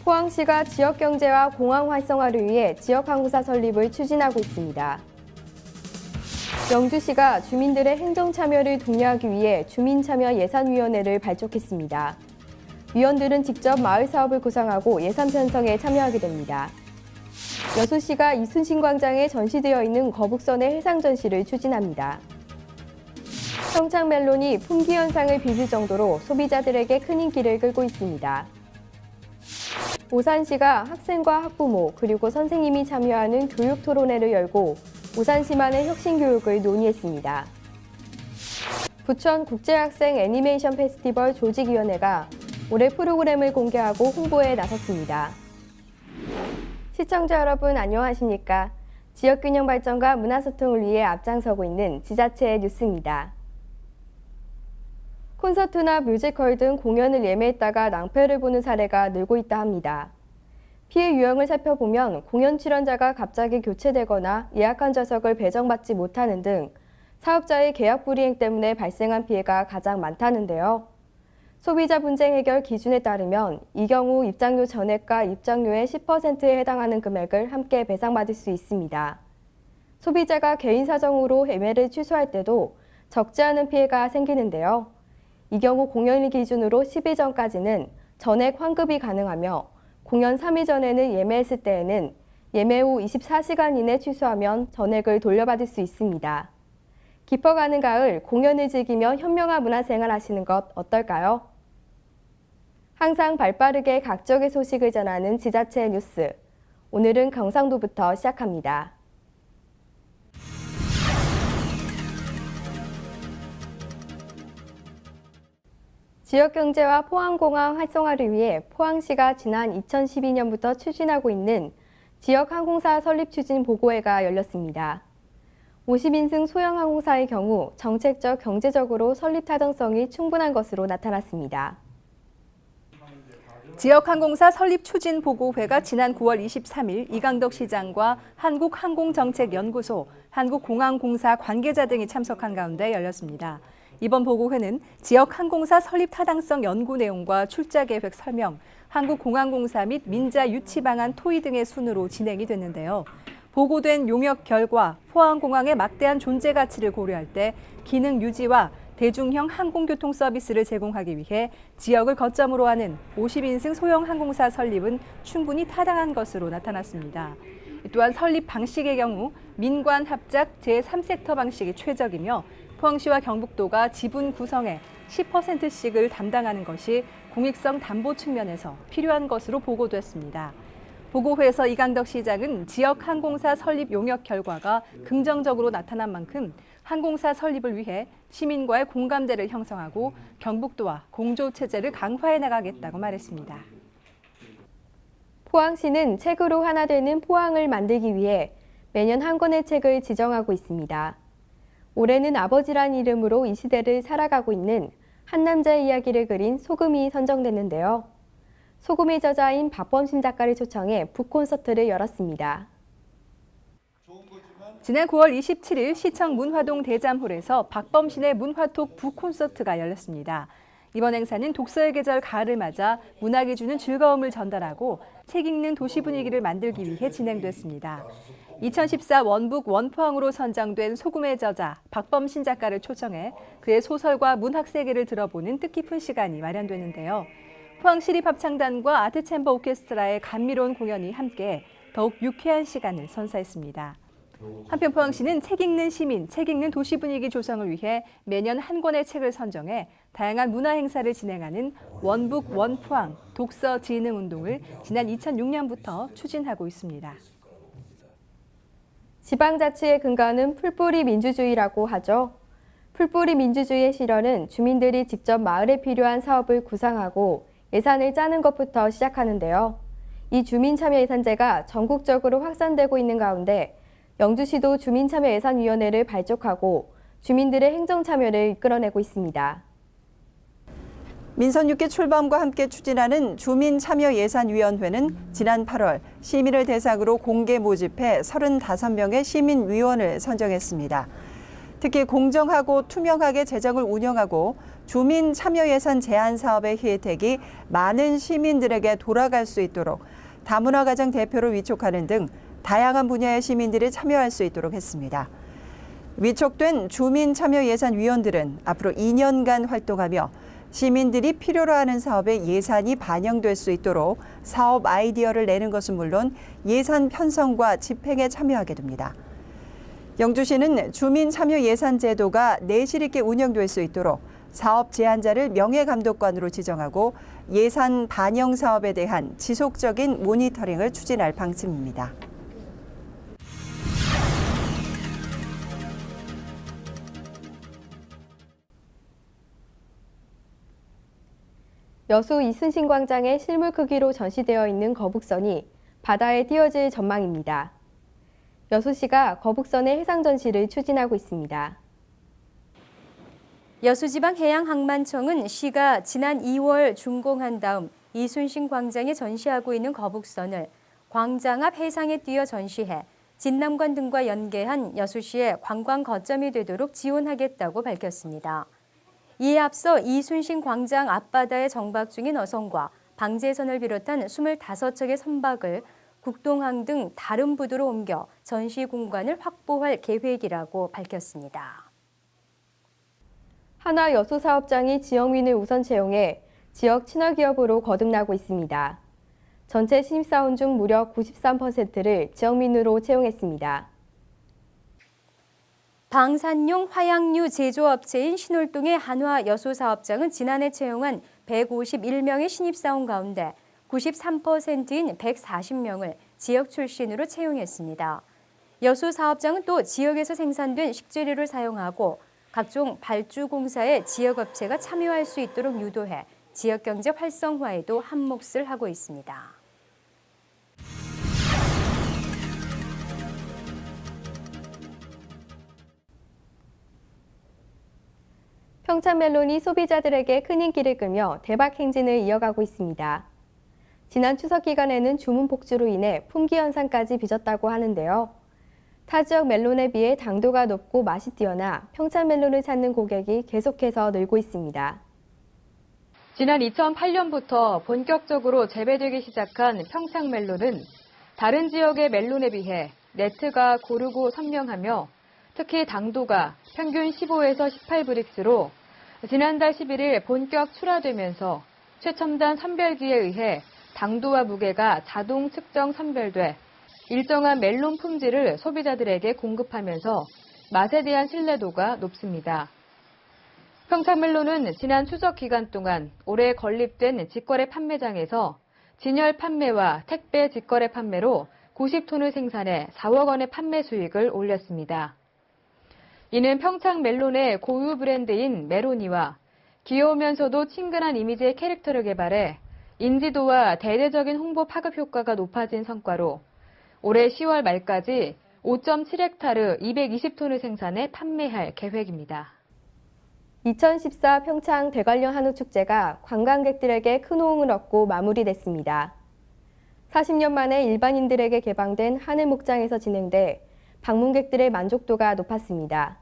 포항시가 지역경제와 공항 활성화를 위해 지역항공사 설립을 추진하고 있습니다. 영주시가 주민들의 행정참여를 독려하기 위해 주민참여예산위원회를 발족했습니다. 위원들은 직접 마을 사업을 구상하고 예산 편성에 참여하게 됩니다. 여수시가 이순신 광장에 전시되어 있는 거북선의 해상 전시를 추진합니다. 평창멜론이 품귀 현상을 빚을 정도로 소비자들에게 큰 인기를 끌고 있습니다. 오산시가 학생과 학부모 그리고 선생님이 참여하는 교육 토론회를 열고 오산시만의 혁신 교육을 논의했습니다. 부천 국제학생 애니메이션 페스티벌 조직위원회가 올해 프로그램을 공개하고 홍보에 나섰습니다. 시청자 여러분 안녕하십니까? 지역균형 발전과 문화소통을 위해 앞장서고 있는 지자체의 뉴스입니다. 콘서트나 뮤지컬 등 공연을 예매했다가 낭패를 보는 사례가 늘고 있다 합니다. 피해 유형을 살펴보면 공연 출연자가 갑자기 교체되거나 예약한 좌석을 배정받지 못하는 등 사업자의 계약 불이행 때문에 발생한 피해가 가장 많다는데요. 소비자 분쟁 해결 기준에 따르면 이 경우 입장료 전액과 입장료의 10%에 해당하는 금액을 함께 배상받을 수 있습니다. 소비자가 개인 사정으로 예매를 취소할 때도 적지 않은 피해가 생기는데요. 이 경우 공연일 기준으로 10일 전까지는 전액 환급이 가능하며 공연 3일 전에는 예매했을 때에는 예매 후 24시간 이내 취소하면 전액을 돌려받을 수 있습니다. 깊어가는 가을 공연을 즐기며 현명한 문화생활 하시는 것 어떨까요? 항상 발빠르게 각적의 소식을 전하는 지자체 뉴스. 오늘은 경상도부터 시작합니다. 지역경제와 포항공항 활성화를 위해 포항시가 지난 2012년부터 추진하고 있는 지역항공사 설립 추진 보고회가 열렸습니다. 50인승 소형항공사의 경우 정책적, 경제적으로 설립 타당성이 충분한 것으로 나타났습니다. 지역항공사 설립 추진 보고회가 지난 9월 23일 이강덕 시장과 한국항공정책연구소, 한국공항공사 관계자 등이 참석한 가운데 열렸습니다. 이번 보고회는 지역항공사 설립 타당성 연구 내용과 출자 계획 설명, 한국공항공사 및 민자 유치 방안 토의 등의 순으로 진행이 됐는데요. 보고된 용역 결과 포항공항의 막대한 존재 가치를 고려할 때 기능 유지와 대중형 항공교통 서비스를 제공하기 위해 지역을 거점으로 하는 50인승 소형 항공사 설립은 충분히 타당한 것으로 나타났습니다. 또한 설립 방식의 경우 민관 합작 제3섹터 방식이 최적이며 포항시와 경북도가 지분 구성의 10%씩을 담당하는 것이 공익성 담보 측면에서 필요한 것으로 보고됐습니다. 보고회에서 이강덕 시장은 지역 항공사 설립 용역 결과가 긍정적으로 나타난 만큼 항공사 설립을 위해 시민과의 공감대를 형성하고 경북도와 공조체제를 강화해 나가겠다고 말했습니다. 포항시는 책으로 하나 되는 포항을 만들기 위해 매년 한 권의 책을 지정하고 있습니다. 올해는 아버지란 이름으로 이 시대를 살아가고 있는 한 남자의 이야기를 그린 소금이 선정됐는데요. 소금의 저자인 박범신 작가를 초청해 북콘서트를 열었습니다. 지난 9월 27일 시청 문화동 대잠홀에서 박범신의 문화톡 북콘서트가 열렸습니다. 이번 행사는 독서의 계절 가을을 맞아 문학이 주는 즐거움을 전달하고 책 읽는 도시 분위기를 만들기 위해 진행됐습니다. 2014 원북 원포항으로 선정된 소금의 저자 박범신 작가를 초청해 그의 소설과 문학 세계를 들어보는 뜻깊은 시간이 마련되는데요. 포항시립합창단과 아트챔버 오케스트라의 감미로운 공연이 함께 더욱 유쾌한 시간을 선사했습니다. 한편 포항시는 책 읽는 시민, 책 읽는 도시 분위기 조성을 위해 매년 한 권의 책을 선정해 다양한 문화 행사를 진행하는 원북 원포항 독서 진흥 운동을 지난 2006년부터 추진하고 있습니다. 지방자치의 근간은 풀뿌리 민주주의라고 하죠. 풀뿌리 민주주의의 실현은 주민들이 직접 마을에 필요한 사업을 구상하고 예산을 짜는 것부터 시작하는데요. 이 주민참여예산제가 전국적으로 확산되고 있는 가운데 영주시도 주민참여예산위원회를 발족하고 주민들의 행정참여를 이끌어내고 있습니다. 민선 6기 출범과 함께 추진하는 주민참여예산위원회는 지난 8월 시민을 대상으로 공개 모집해 35명의 시민위원을 선정했습니다. 특히 공정하고 투명하게 재정을 운영하고 주민 참여 예산 제한 사업의 혜택이 많은 시민들에게 돌아갈 수 있도록 다문화 가정 대표를 위촉하는 등 다양한 분야의 시민들이 참여할 수 있도록 했습니다. 위촉된 주민 참여 예산위원들은 앞으로 2년간 활동하며 시민들이 필요로 하는 사업에 예산이 반영될 수 있도록 사업 아이디어를 내는 것은 물론 예산 편성과 집행에 참여하게 됩니다. 영주시는 주민 참여 예산 제도가 내실 있게 운영될 수 있도록 사업 제안자를 명예감독관으로 지정하고 예산 반영 사업에 대한 지속적인 모니터링을 추진할 방침입니다. 여수 이순신 광장에 실물 크기로 전시되어 있는 거북선이 바다에 띄워질 전망입니다. 여수시가 거북선의 해상 전시를 추진하고 있습니다. 여수지방해양항만청은 시가 지난 2월 준공한 다음 이순신 광장에 전시하고 있는 거북선을 광장 앞 해상에 띄워 전시해 진남관 등과 연계한 여수시의 관광 거점이 되도록 지원하겠다고 밝혔습니다. 이에 앞서 이순신 광장 앞바다에 정박 중인 어선과 방제선을 비롯한 25척의 선박을 국동항 등 다른 부두로 옮겨 전시 공간을 확보할 계획이라고 밝혔습니다. 한화 여수 사업장이 지역민을 우선 채용해 지역 친화기업으로 거듭나고 있습니다. 전체 신입사원 중 무려 93%를 지역민으로 채용했습니다. 방산용 화약류 제조업체인 신월동의 한화 여수 사업장은 지난해 채용한 151명의 신입사원 가운데 93%인 140명을 지역 출신으로 채용했습니다. 여수 사업장은 또 지역에서 생산된 식재료를 사용하고 각종 발주공사에 지역업체가 참여할 수 있도록 유도해 지역경제 활성화에도 한몫을 하고 있습니다. 평창멜론이 소비자들에게 큰 인기를 끌며 대박 행진을 이어가고 있습니다. 지난 추석 기간에는 주문 폭주로 인해 품귀 현상까지 빚었다고 하는데요. 타 지역 멜론에 비해 당도가 높고 맛이 뛰어나 평창멜론을 찾는 고객이 계속해서 늘고 있습니다. 지난 2008년부터 본격적으로 재배되기 시작한 평창멜론은 다른 지역의 멜론에 비해 네트가 고르고 선명하며 특히 당도가 평균 15에서 18브릭스로 지난달 11일 본격 출하되면서 최첨단 선별기에 의해 당도와 무게가 자동 측정 선별돼 일정한 멜론 품질을 소비자들에게 공급하면서 맛에 대한 신뢰도가 높습니다. 평창멜론은 지난 추석 기간 동안 올해 건립된 직거래 판매장에서 진열 판매와 택배 직거래 판매로 90톤을 생산해 4억 원의 판매 수익을 올렸습니다. 이는 평창멜론의 고유 브랜드인 메로니와 귀여우면서도 친근한 이미지의 캐릭터를 개발해 인지도와 대대적인 홍보 파급 효과가 높아진 성과로 올해 10월 말까지 5.7헥타르 220톤을 생산해 판매할 계획입니다. 2014 평창 대관령 한우축제가 관광객들에게 큰 호응을 얻고 마무리됐습니다. 40년 만에 일반인들에게 개방된 하늘 목장에서 진행돼 방문객들의 만족도가 높았습니다.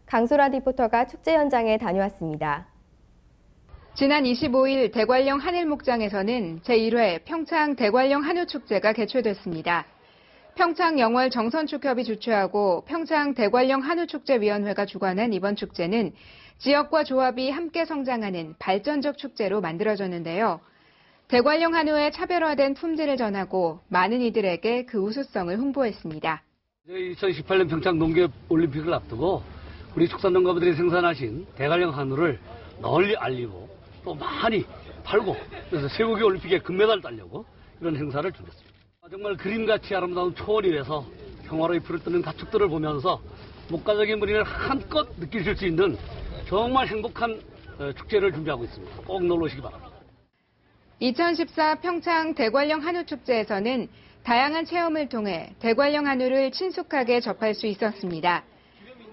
강소라 리포터가 축제 현장에 다녀왔습니다. 지난 25일 대관령 하늘목장에서는 제1회 평창 대관령 한우축제가 개최됐습니다. 평창영월 정선축협이 주최하고 평창 대관령 한우축제위원회가 주관한 이번 축제는 지역과 조합이 함께 성장하는 발전적 축제로 만들어졌는데요. 대관령 한우의 차별화된 품질을 전하고 많은 이들에게 그 우수성을 홍보했습니다. 2018년 평창 농협올림픽을 앞두고 우리 축산농가분들이 생산하신 대관령 한우를 널리 알리고 또 많이 팔고 그래서 세계 올림픽에 금메달을 따려고 이런 행사를 준비했습니다. 정말 그림같이 아름다운 초원 위에서 평화로이 불을 뜨는 가축들을 보면서 목가적인 분위기를 한껏 느끼실 수 있는 정말 행복한 축제를 준비하고 있습니다. 꼭 놀러 오시기 바랍니다. 2014 평창 대관령 한우축제에서는 다양한 체험을 통해 대관령 한우를 친숙하게 접할 수 있었습니다.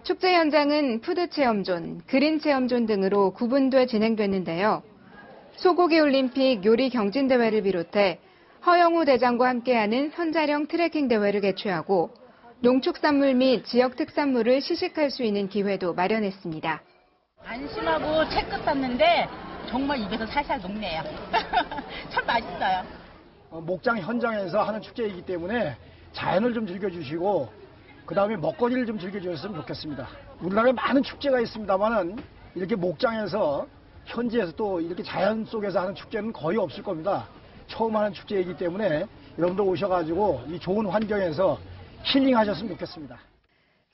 축제 현장은 푸드 체험존, 그린 체험존 등으로 구분돼 진행됐는데요. 소고기 올림픽 요리 경진 대회를 비롯해 허영우 대장과 함께하는 선자령 트레킹 대회를 개최하고 농축산물 및 지역 특산물을 시식할 수 있는 기회도 마련했습니다. 안심하고 채끝 샀는데 정말 입에서 살살 녹네요. 참 맛있어요. 목장 현장에서 하는 축제이기 때문에 자연을 좀 즐겨주시고 그다음에 먹거리를 좀 즐겨주셨으면 좋겠습니다. 우리나라에 많은 축제가 있습니다만은 이렇게 목장에서 현지에서 또 이렇게 자연 속에서 하는 축제는 거의 없을 겁니다. 처음 하는 축제이기 때문에 여러분들 오셔가지고 이 좋은 환경에서 힐링하셨으면 좋겠습니다.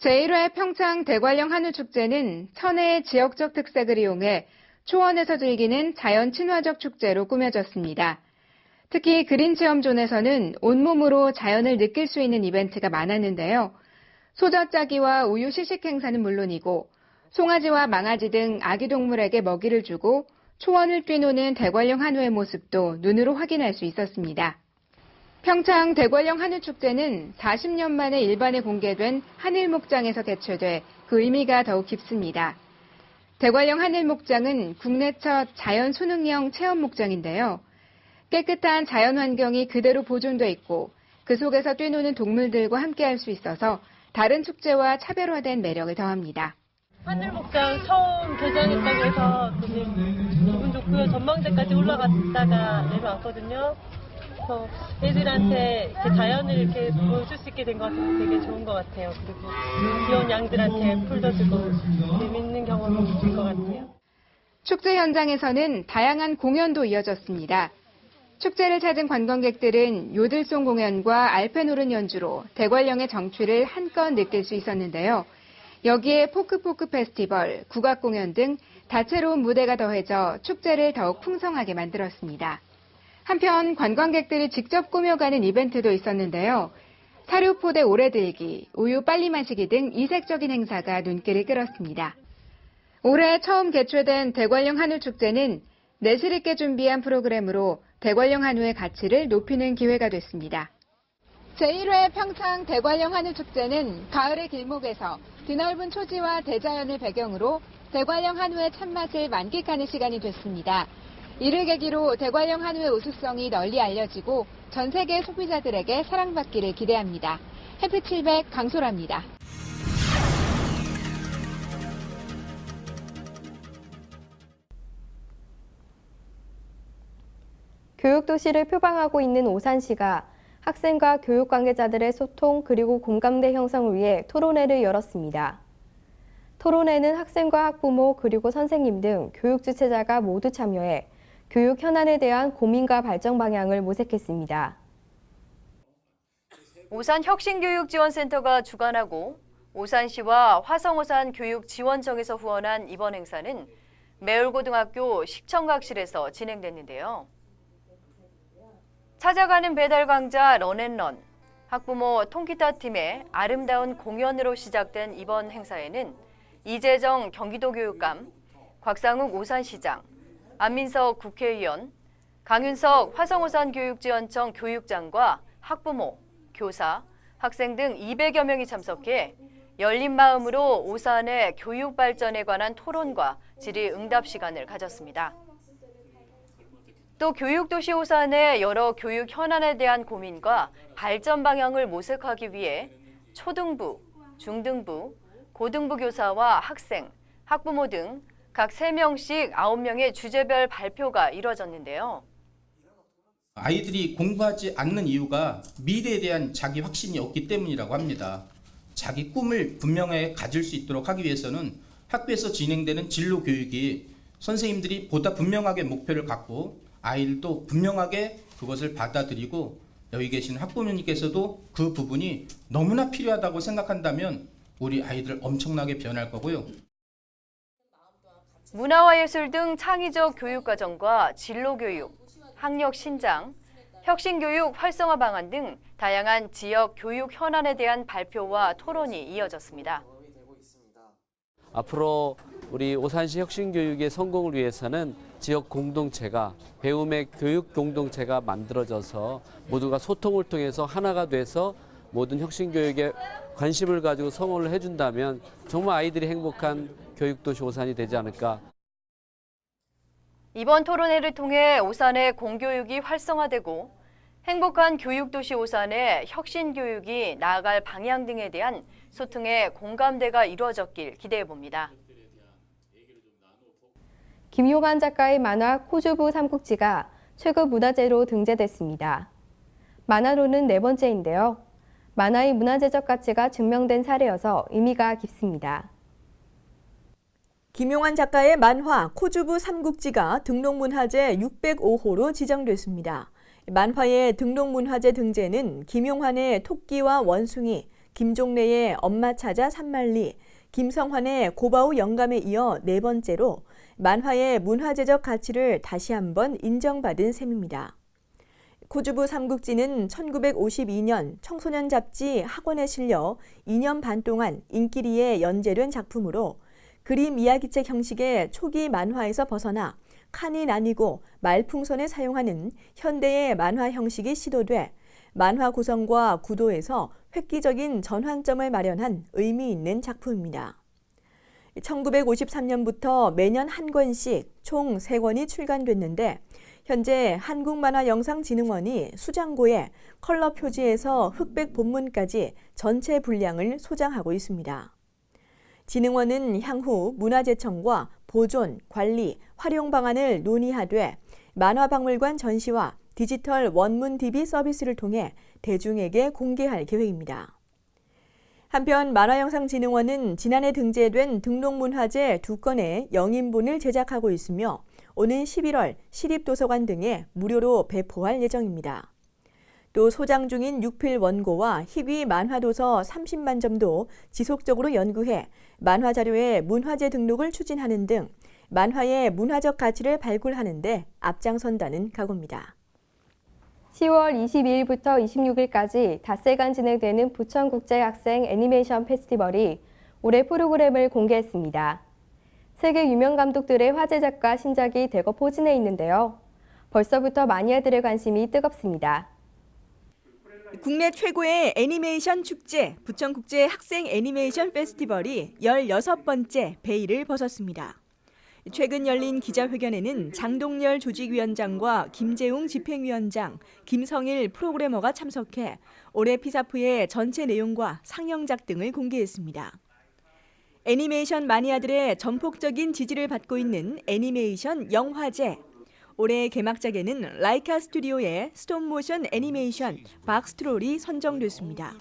제1회 평창 대관령 한우축제는 천혜의 지역적 특색을 이용해 초원에서 즐기는 자연 친화적 축제로 꾸며졌습니다. 특히 그린체험존에서는 온몸으로 자연을 느낄 수 있는 이벤트가 많았는데요. 소젖짜기와 우유 시식 행사는 물론이고 송아지와 망아지 등 아기 동물에게 먹이를 주고 초원을 뛰노는 대관령 한우의 모습도 눈으로 확인할 수 있었습니다. 평창 대관령 한우축제는 40년 만에 일반에 공개된 하늘목장에서 개최돼 그 의미가 더욱 깊습니다. 대관령 하늘목장은 국내 첫 자연 수능형 체험목장인데요. 깨끗한 자연 환경이 그대로 보존돼 있고 그 속에서 뛰노는 동물들과 함께할 수 있어서 다른 축제와 차별화된 매력을 더합니다. 하늘목장 처음 개장했다고 해서 되게 기분 좋고요. 전망대까지 올라갔다가 내려왔거든요. 그래서 애들한테 이렇게 자연을 이렇게 보여줄 수 있게 된 것 같아서 되게 좋은 것 같아요. 그리고 귀여운 양들한테 풀도 주고 재밌는 경험이 될 것 같아요. 축제 현장에서는 다양한 공연도 이어졌습니다. 축제를 찾은 관광객들은 요들송 공연과 알펜오른 연주로 대관령의 정취를 한껏 느낄 수 있었는데요. 여기에 포크포크 페스티벌, 국악 공연 등 다채로운 무대가 더해져 축제를 더욱 풍성하게 만들었습니다. 한편 관광객들이 직접 꾸며가는 이벤트도 있었는데요. 사료포대 오래들기, 우유 빨리 마시기 등 이색적인 행사가 눈길을 끌었습니다. 올해 처음 개최된 대관령 한우축제는 내실 있게 준비한 프로그램으로 대관령 한우의 가치를 높이는 기회가 됐습니다. 제1회 평창 대관령 한우축제는 가을의 길목에서 드넓은 초지와 대자연을 배경으로 대관령 한우의 참맛을 만끽하는 시간이 됐습니다. 이를 계기로 대관령 한우의 우수성이 널리 알려지고 전 세계 소비자들에게 사랑받기를 기대합니다. 해피700 강소라입니다. 교육도시를 표방하고 있는 오산시가 학생과 교육 관계자들의 소통 그리고 공감대 형성을 위해 토론회를 열었습니다. 토론회는 학생과 학부모 그리고 선생님 등 교육 주체자가 모두 참여해 교육 현안에 대한 고민과 발전 방향을 모색했습니다. 오산혁신교육지원센터가 주관하고 오산시와 화성오산교육지원청에서 후원한 이번 행사는 매울고등학교 식청각실에서 진행됐는데요. 찾아가는 배달 강좌 런앤런, 학부모 통기타 팀의 아름다운 공연으로 시작된 이번 행사에는 이재정 경기도교육감, 곽상욱 오산시장, 안민석 국회의원, 강윤석 화성오산교육지원청 교육장과 학부모, 교사, 학생 등 200여 명이 참석해 열린 마음으로 오산의 교육 발전에 관한 토론과 질의응답 시간을 가졌습니다. 또 교육도시 오산의 여러 교육 현안에 대한 고민과 발전 방향을 모색하기 위해 초등부, 중등부, 고등부 교사와 학생, 학부모 등 각 3명씩 9명의 주제별 발표가 이뤄졌는데요. 아이들이 공부하지 않는 이유가 미래에 대한 자기 확신이 없기 때문이라고 합니다. 자기 꿈을 분명하게 가질 수 있도록 하기 위해서는 학교에서 진행되는 진로 교육이 선생님들이 보다 분명하게 목표를 갖고 아이들도 분명하게 그것을 받아들이고 여기 계신 학부모님께서도 그 부분이 너무나 필요하다고 생각한다면 우리 아이들 엄청나게 변할 거고요. 문화와 예술 등 창의적 교육과정과 진로교육, 학력 신장, 혁신교육 활성화 방안 등 다양한 지역 교육 현안에 대한 발표와 토론이 이어졌습니다. 앞으로 우리 오산시 혁신교육의 성공을 위해서는 지역 공동체가 배움의 교육 공동체가 만들어져서 모두가 소통을 통해서 하나가 돼서 모든 혁신교육에 관심을 가지고 성원을 해준다면 정말 아이들이 행복한 교육도시 오산이 되지 않을까. 이번 토론회를 통해 오산의 공교육이 활성화되고 행복한 교육도시 오산의 혁신교육이 나아갈 방향 등에 대한 소통의 공감대가 이루어졌길 기대해봅니다. 김용환 작가의 만화 코주부 삼국지가 최고 문화재로 등재됐습니다. 만화로는 4번째인데요. 만화의 문화재적 가치가 증명된 사례여서 의미가 깊습니다. 김용환 작가의 만화 코주부 삼국지가 등록문화재 605호로 지정됐습니다. 만화의 등록문화재 등재는 김용환의 토끼와 원숭이, 김종래의 엄마 찾아 산만리, 김성환의 고바우 영감에 이어 4번째로 만화의 문화재적 가치를 다시 한번 인정받은 셈입니다. 코주부 삼국지는 1952년 청소년 잡지 학원에 실려 2년 반 동안 인기리에 연재된 작품으로 그림 이야기책 형식의 초기 만화에서 벗어나 칸이 나뉘고 말풍선을 사용하는 현대의 만화 형식이 시도돼 만화 구성과 구도에서 획기적인 전환점을 마련한 의미 있는 작품입니다. 1953년부터 매년 한 권씩 총 3권이 출간됐는데 현재 한국만화영상진흥원이 수장고에 컬러 표지에서 흑백 본문까지 전체 분량을 소장하고 있습니다. 진흥원은 향후 문화재청과 보존, 관리, 활용 방안을 논의하되 만화박물관 전시와 디지털 원문 DB 서비스를 통해 대중에게 공개할 계획입니다. 한편 만화영상진흥원은 지난해 등재된 등록문화재 2건의 영인본을 제작하고 있으며 오는 11월 시립도서관 등에 무료로 배포할 예정입니다. 또 소장 중인 6필 원고와 희귀 만화도서 30만 점도 지속적으로 연구해 만화 자료의 문화재 등록을 추진하는 등 만화의 문화적 가치를 발굴하는 데 앞장선다는 각오입니다. 10월 22일부터 26일까지 닷새간 진행되는 부천국제학생 애니메이션 페스티벌이 올해 프로그램을 공개했습니다. 세계 유명 감독들의 화제 작가 신작이 대거 포진해 있는데요. 벌써부터 마니아들의 관심이 뜨겁습니다. 국내 최고의 애니메이션 축제 부천국제 학생 애니메이션 페스티벌이 16번째 베일을 벗었습니다. 최근 열린 기자회견에는 장동열 조직위원장과 김재웅 집행위원장, 김성일 프로그래머가 참석해 올해 피사프의 전체 내용과 상영작 등을 공개했습니다. 애니메이션 마니아들의 전폭적인 지지를 받고 있는 애니메이션 영화제. 올해 개막작에는 라이카 스튜디오의 스톱모션 애니메이션 박스트롤이 선정됐습니다.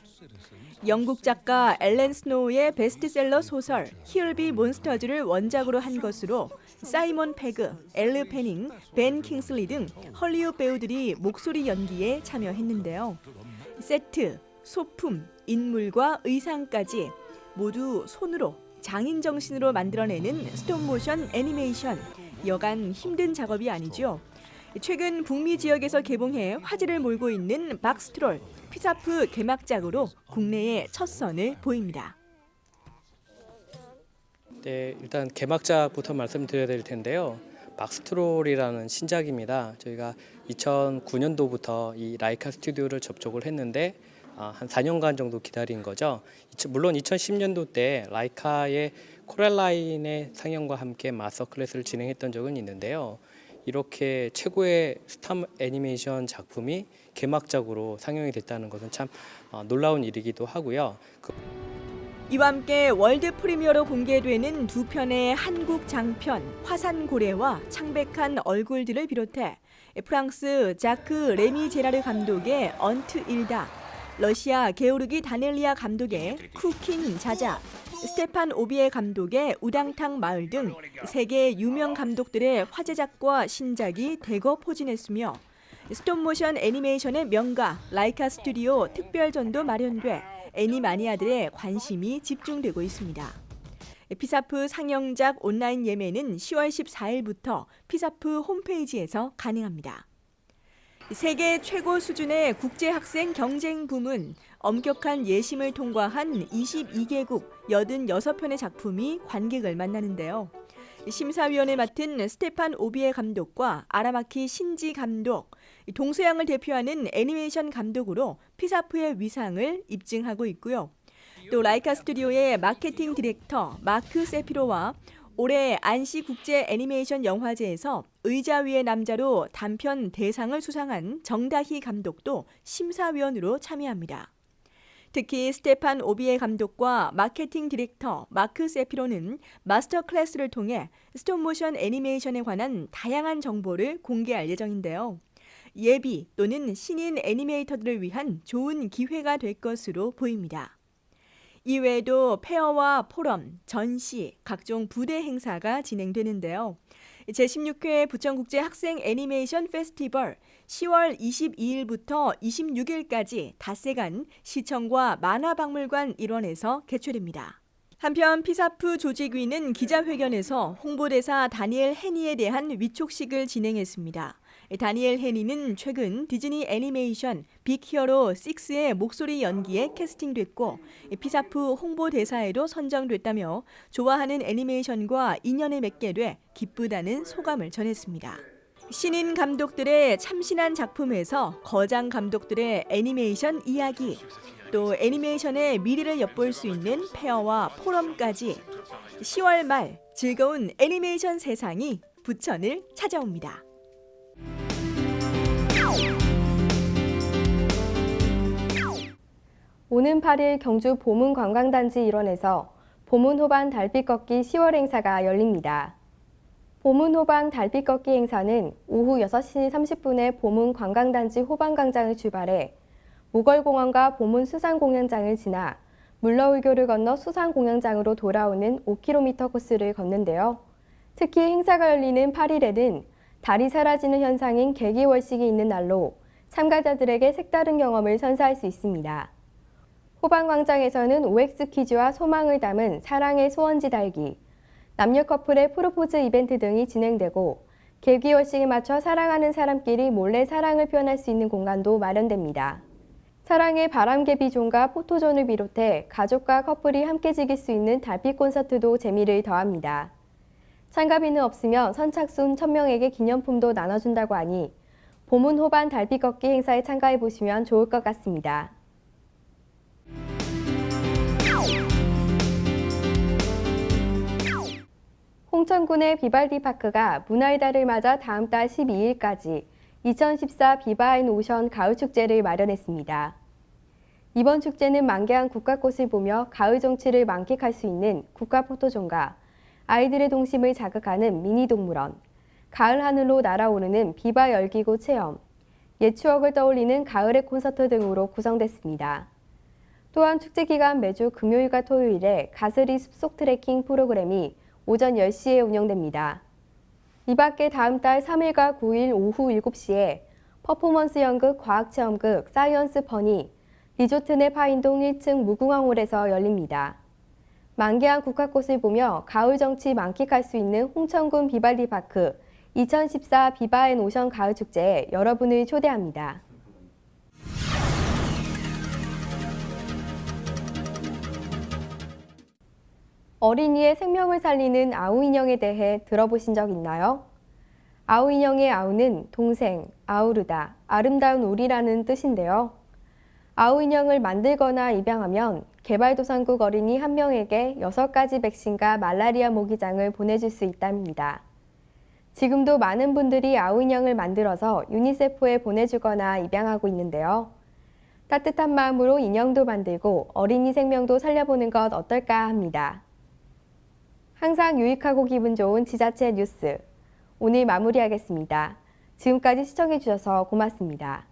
영국 작가 앨런 스노우의 베스트셀러 소설 히얼비 몬스터즈를 원작으로 한 것으로 사이먼 페그, 엘르 페닝, 벤 킹슬리 등 헐리우드 배우들이 목소리 연기에 참여했는데요. 세트, 소품, 인물과 의상까지 모두 손으로 장인 정신으로 만들어내는 스톱모션 애니메이션. 여간 힘든 작업이 아니죠. 최근 북미 지역에서 개봉해 화제를 몰고 있는 박스트롤, 피사프 개막작으로 국내에 첫 선을 보입니다. 네, 일단 개막작부터 말씀드려야 될 텐데요. 박스트롤이라는 신작입니다. 저희가 2009년도부터 이 라이카 스튜디오를 접촉을 했는데 한 4년간 정도 기다린 거죠. 물론 2010년도 때 라이카의 코랄라인의 상영과 함께 마스터 클래스를 진행했던 적은 있는데요. 이렇게 최고의 스타 애니메이션 작품이 개막작으로 상영이 됐다는 것은 참 놀라운 일이기도 하고요. 이와 함께 월드 프리미어로 공개되는 2편의 한국 장편 화산고래와 창백한 얼굴들을 비롯해 프랑스 자크 레미제라르 감독의 언트 일다, 러시아 게오르기 다넬리아 감독의 쿠킨 자자, 스테판 오비에 감독의 우당탕 마을 등 세계 유명 감독들의 화제작과 신작이 대거 포진했으며 스톱모션 애니메이션의 명가 라이카 스튜디오 특별전도 마련돼 애니마니아들의 관심이 집중되고 있습니다. 피사프 상영작 온라인 예매는 10월 14일부터 피사프 홈페이지에서 가능합니다. 세계 최고 수준의 국제학생 경쟁 부문, 엄격한 예심을 통과한 22개국 86편의 작품이 관객을 만나는데요. 심사위원을 맡은 스테판 오비에 감독과 아라마키 신지 감독, 동서양을 대표하는 애니메이션 감독으로 피사프의 위상을 입증하고 있고요. 또 라이카 스튜디오의 마케팅 디렉터 마크 세피로와 올해 안시 국제 애니메이션 영화제에서 의자 위의 남자로 단편 대상을 수상한 정다희 감독도 심사위원으로 참여합니다. 특히 스테판 오비에 감독과 마케팅 디렉터 마크 세피로는 마스터 클래스를 통해 스톱모션 애니메이션에 관한 다양한 정보를 공개할 예정인데요. 예비 또는 신인 애니메이터들을 위한 좋은 기회가 될 것으로 보입니다. 이외에도 페어와 포럼, 전시, 각종 부대 행사가 진행되는데요. 제16회 부천국제 학생 애니메이션 페스티벌 10월 22일부터 26일까지 닷새간 시청과 만화박물관 일원에서 개최됩니다. 한편 피사프 조직위는 기자회견에서 홍보대사 다니엘 해니에 대한 위촉식을 진행했습니다. 다니엘 해니는 최근 디즈니 애니메이션 빅히어로 6의 목소리 연기에 캐스팅됐고 피사프 홍보대사에도 선정됐다며 좋아하는 애니메이션과 인연을 맺게 돼 기쁘다는 소감을 전했습니다. 신인 감독들의 참신한 작품에서 거장 감독들의 애니메이션 이야기, 또 애니메이션의 미래를 엿볼 수 있는 페어와 포럼까지 10월 말 즐거운 애니메이션 세상이 부천을 찾아옵니다. 오는 8일 경주 보문관광단지 일원에서 보문호반 달빛 걷기 10월 행사가 열립니다. 보문호반 달빛 걷기 행사는 오후 6시 30분에 보문관광단지 호반광장을 출발해 모걸공원과 보문수산공연장을 지나 물러울교를 건너 수산공연장으로 돌아오는 5km 코스를 걷는데요. 특히 행사가 열리는 8일에는 달이 사라지는 현상인 개기월식이 있는 날로 참가자들에게 색다른 경험을 선사할 수 있습니다. 호반광장에서는 OX 퀴즈와 소망을 담은 사랑의 소원지 달기, 남녀 커플의 프로포즈 이벤트 등이 진행되고 개기월식에 맞춰 사랑하는 사람끼리 몰래 사랑을 표현할 수 있는 공간도 마련됩니다. 사랑의 바람개비존과 포토존을 비롯해 가족과 커플이 함께 즐길 수 있는 달빛 콘서트도 재미를 더합니다. 참가비는 없으며 선착순 1000명에게 기념품도 나눠준다고 하니 보문호반 달빛 걷기 행사에 참가해보시면 좋을 것 같습니다. 홍천군의 비발디 파크가 문화의 달을 맞아 다음 달 12일까지 2014 비바 앤 오션 가을 축제를 마련했습니다. 이번 축제는 만개한 국화꽃을 보며 가을 정취를 만끽할 수 있는 국화 포토존과 아이들의 동심을 자극하는 미니 동물원, 가을 하늘로 날아오르는 비바 열기구 체험, 옛 추억을 떠올리는 가을의 콘서트 등으로 구성됐습니다. 또한 축제 기간 매주 금요일과 토요일에 가스리 숲속 트레킹 프로그램이 오전 10시에 운영됩니다. 이 밖에 다음 달 3일과 9일 오후 7시에 퍼포먼스 연극 과학체험극 사이언스 퍼니 리조트 내 파인동 1층 무궁화홀에서 열립니다. 만개한 국화꽃을 보며 가을 정취 만끽할 수 있는 홍천군 비발디 파크 2014 비바 앤 오션 가을 축제에 여러분을 초대합니다. 어린이의 생명을 살리는 아우인형에 대해 들어보신 적 있나요? 아우인형의 아우는 동생, 아우르다, 아름다운 우리라는 뜻인데요. 아우인형을 만들거나 입양하면 개발도상국 어린이 1명에게 6가지 백신과 말라리아 모기장을 보내줄 수 있답니다. 지금도 많은 분들이 아우인형을 만들어서 유니세프에 보내주거나 입양하고 있는데요. 따뜻한 마음으로 인형도 만들고 어린이 생명도 살려보는 것 어떨까 합니다. 항상 유익하고 기분 좋은 지자체 뉴스. 오늘 마무리하겠습니다. 지금까지 시청해주셔서 고맙습니다.